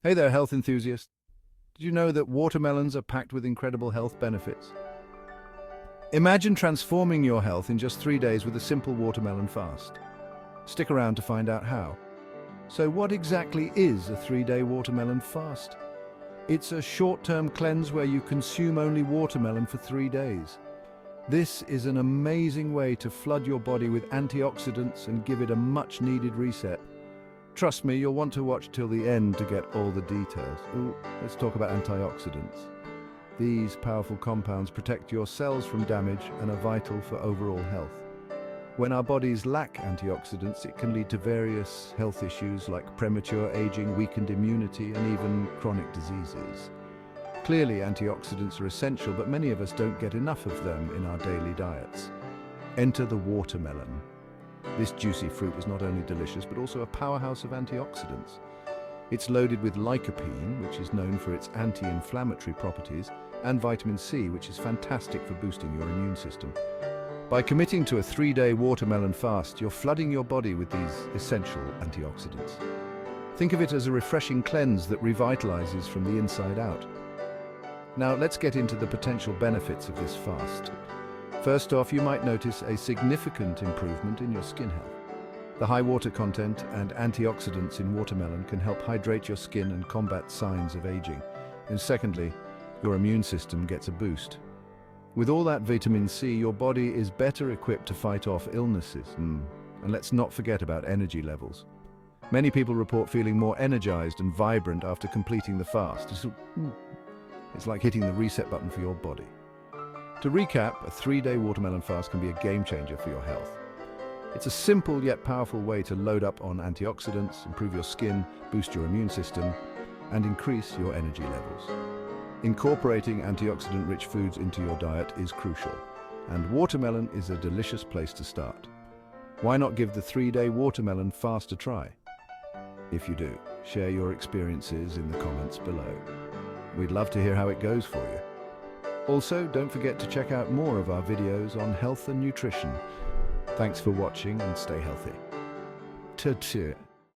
Hey there, health enthusiasts. Did you know that watermelons are packed with incredible health benefits? Imagine transforming your health in just 3 days with a simple watermelon fast. Stick around to find out how. So what exactly is a 3-day watermelon fast? It's a short-term cleanse where you consume only watermelon for 3 days. This is an amazing way to flood your body with antioxidants and give it a much-needed reset. Trust me, you'll want to watch till the end to get all the details. Ooh, let's talk about antioxidants. These powerful compounds protect your cells from damage and are vital for overall health. When our bodies lack antioxidants, it can lead to various health issues like premature aging, weakened immunity, and even chronic diseases. Clearly, antioxidants are essential, but many of us don't get enough of them in our daily diets. Enter the watermelon. This juicy fruit is not only delicious, but also a powerhouse of antioxidants. It's loaded with lycopene, which is known for its anti-inflammatory properties, and vitamin C, which is fantastic for boosting your immune system. By committing to a 3-day watermelon fast, you're flooding your body with these essential antioxidants. Think of it as a refreshing cleanse that revitalizes from the inside out. Now, let's get into the potential benefits of this fast. First off, you might notice a significant improvement in your skin health. The high water content and antioxidants in watermelon can help hydrate your skin and combat signs of aging. And secondly, your immune system gets a boost. With all that vitamin C, your body is better equipped to fight off illnesses. And let's not forget about energy levels. Many people report feeling more energized and vibrant after completing the fast. It's like hitting the reset button for your body. To recap, a 3-day watermelon fast can be a game changer for your health. It's a simple yet powerful way to load up on antioxidants, improve your skin, boost your immune system, and increase your energy levels. Incorporating antioxidant-rich foods into your diet is crucial, and watermelon is a delicious place to start. Why not give the 3-day watermelon fast a try? If you do, share your experiences in the comments below. We'd love to hear how it goes for you. Also, don't forget to check out more of our videos on health and nutrition. Thanks for watching and stay healthy. Ta-ta.